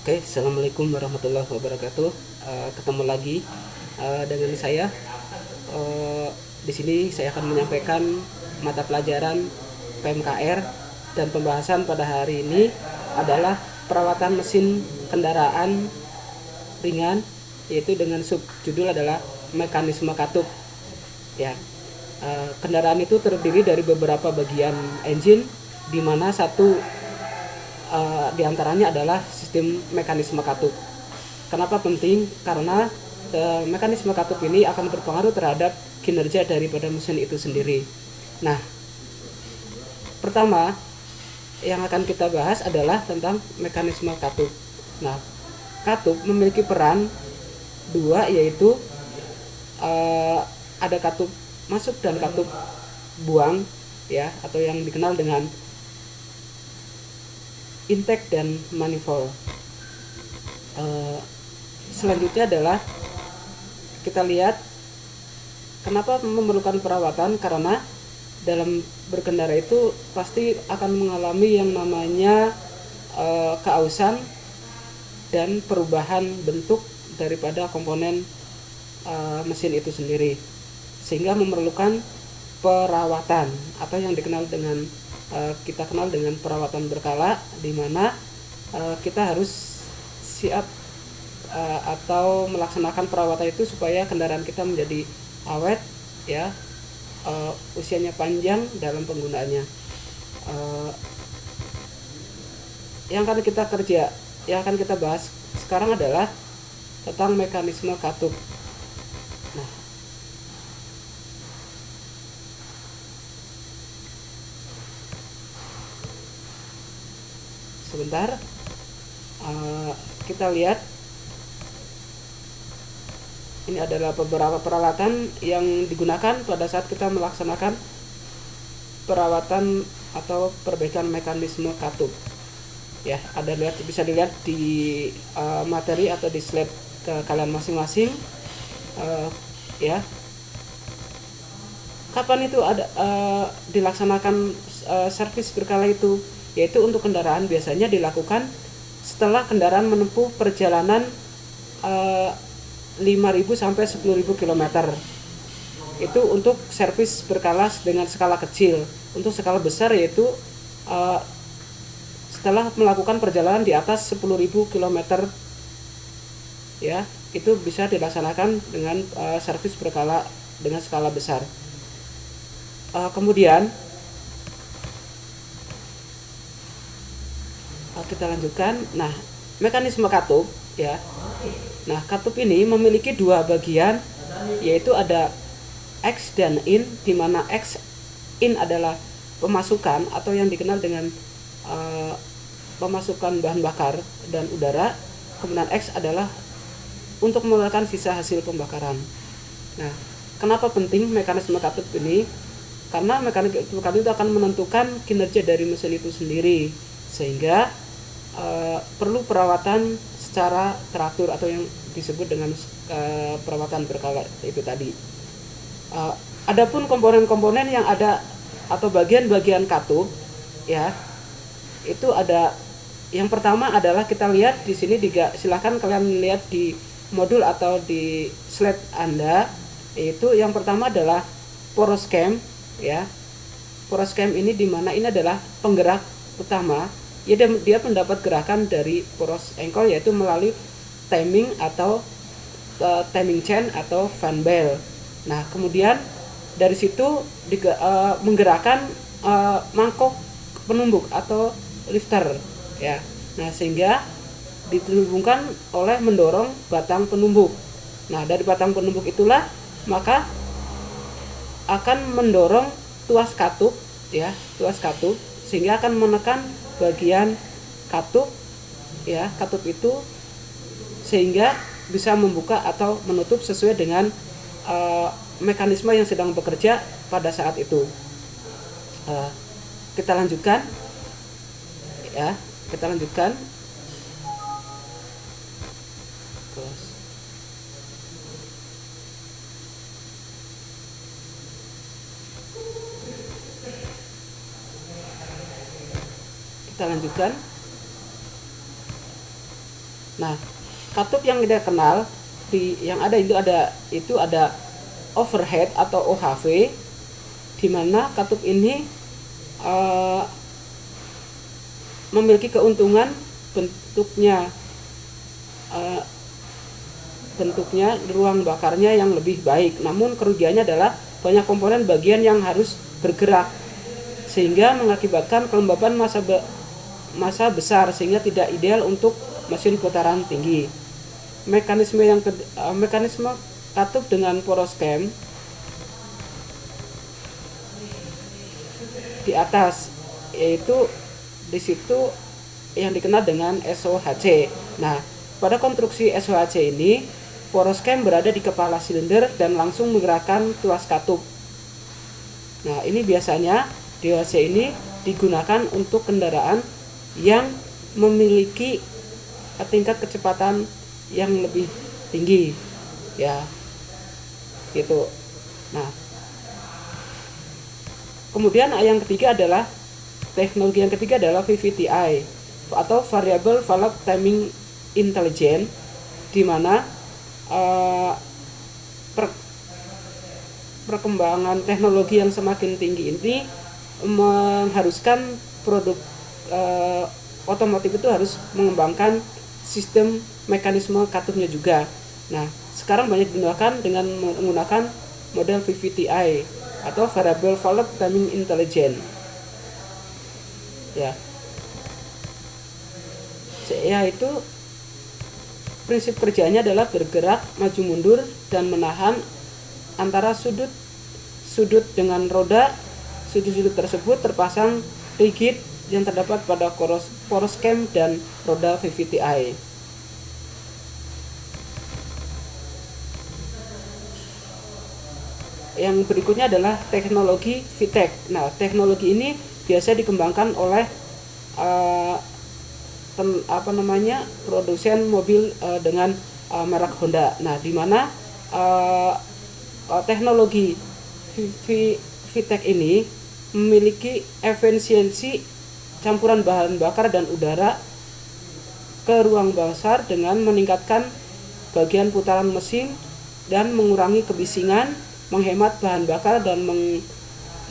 Oke, assalamualaikum warahmatullahi wabarakatuh. Ketemu lagi dengan saya. Eh, di sini saya akan menyampaikan mata pelajaran PMKR, dan pembahasan pada hari ini adalah perawatan mesin kendaraan ringan, yaitu dengan subjudul adalah mekanisme katup. Ya, kendaraan itu terdiri dari beberapa bagian engine, di mana satu diantaranya adalah sistem mekanisme katup. Kenapa penting? Karena mekanisme katup ini akan berpengaruh terhadap kinerja daripada mesin itu sendiri. Nah, pertama yang akan kita bahas adalah tentang mekanisme katup. Nah, katup memiliki peran dua, yaitu ada katup masuk dan katup buang, ya, atau yang dikenal dengan intake dan manifold. Selanjutnya adalah kita lihat kenapa memerlukan perawatan, karena dalam berkendara itu pasti akan mengalami yang namanya keausan dan perubahan bentuk daripada komponen mesin itu sendiri, sehingga memerlukan perawatan atau yang dikenal dengan kita kenal dengan perawatan berkala, di mana kita harus siap atau melaksanakan perawatan itu supaya kendaraan kita menjadi awet, ya, usianya panjang dalam penggunaannya. Yang akan kita bahas sekarang adalah tentang mekanisme katup. Nah, sebentar, kita lihat ini adalah beberapa peralatan yang digunakan pada saat kita melaksanakan perawatan atau perbaikan mekanisme katup. Ya, bisa dilihat di materi atau di slide ke kalian masing-masing. Ya, kapan itu ada dilaksanakan servis berkala itu? Yaitu untuk kendaraan biasanya dilakukan setelah kendaraan menempuh perjalanan 5.000 sampai 10.000 km. Itu untuk servis berkala dengan skala kecil. Untuk skala besar yaitu setelah melakukan perjalanan di atas 10.000 km, ya, itu bisa dilaksanakan dengan servis berkala dengan skala besar. Kemudian kita lanjutkan. Nah, mekanisme katup, ya. Nah, katup ini memiliki dua bagian, yaitu ada X dan in, di mana in adalah pemasukan atau yang dikenal dengan pemasukan bahan bakar dan udara. Kemudian X adalah untuk mengeluarkan sisa hasil pembakaran. Nah, kenapa penting mekanisme katup ini? Karena mekanisme katup itu akan menentukan kinerja dari mesin itu sendiri, sehingga perlu perawatan secara teratur atau yang disebut dengan perawatan berkala itu tadi. Adapun komponen-komponen yang ada atau bagian-bagian katup, ya, itu ada. Yang pertama adalah kita lihat di sini, silahkan kalian lihat di modul atau di slide Anda. Yaitu yang pertama adalah poros cam, ya. Poros cam ini dimana ini adalah penggerak utama. Ya, dia mendapat gerakan dari poros engkol, yaitu melalui timing atau timing chain atau fan bell. Nah, kemudian dari situ menggerakkan mangkok penumbuk atau lifter, ya. Nah, sehingga dihubungkan oleh mendorong batang penumbuk. Nah, dari batang penumbuk itulah maka akan mendorong tuas katup, ya, tuas katup, sehingga akan menekan bagian katup, ya, katup itu, sehingga bisa membuka atau menutup sesuai dengan mekanisme yang sedang bekerja pada saat itu. Kita lanjutkan, ya, kita lanjutkan. Kita lanjutkan. Nah, katup yang kita kenal yang ada itu ada overhead atau OHV, di mana katup ini memiliki keuntungan bentuknya ruang bakarnya yang lebih baik, namun kerugiannya adalah banyak komponen bagian yang harus bergerak sehingga mengakibatkan kelembaban massa besar sehingga tidak ideal untuk mesin putaran tinggi. Mekanisme katup dengan poroscam di atas, yaitu di situ yang dikenal dengan SOHC. Nah, pada konstruksi SOHC ini, poroscam berada di kepala silinder dan langsung menggerakkan tuas katup. Nah, ini biasanya DOHC ini digunakan untuk kendaraan yang memiliki tingkat kecepatan yang lebih tinggi, ya, gitu. Nah, kemudian teknologi yang ketiga adalah VVTI atau Variable Valve Timing Intelligence, di mana perkembangan teknologi yang semakin tinggi ini mengharuskan produk otomotif itu harus mengembangkan sistem mekanisme katupnya juga. Nah, sekarang banyak digunakan dengan menggunakan model VVTI atau Variable Valve Timing Intelligence. Yaitu prinsip kerjanya adalah bergerak maju mundur dan menahan antara sudut dengan roda. Sudut-sudut tersebut terpasang rigid yang terdapat pada poroscam dan roda VVTI. Yang berikutnya adalah teknologi VTEC. Nah, teknologi ini biasa dikembangkan oleh produsen mobil dengan merek Honda. Nah, di mana teknologi VTEC ini memiliki efisiensi campuran bahan bakar dan udara ke ruang besar dengan meningkatkan bagian putaran mesin dan mengurangi kebisingan, menghemat bahan bakar dan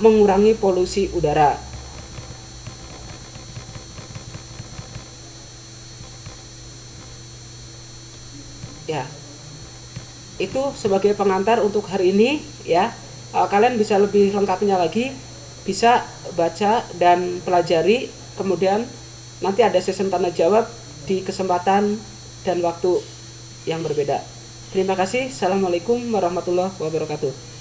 mengurangi polusi udara. Ya, itu sebagai pengantar untuk hari ini, ya. Kalian bisa lebih lengkapnya lagi, bisa baca dan pelajari. Kemudian nanti ada sesi tanya jawab di kesempatan dan waktu yang berbeda. Terima kasih. Assalamualaikum warahmatullahi wabarakatuh.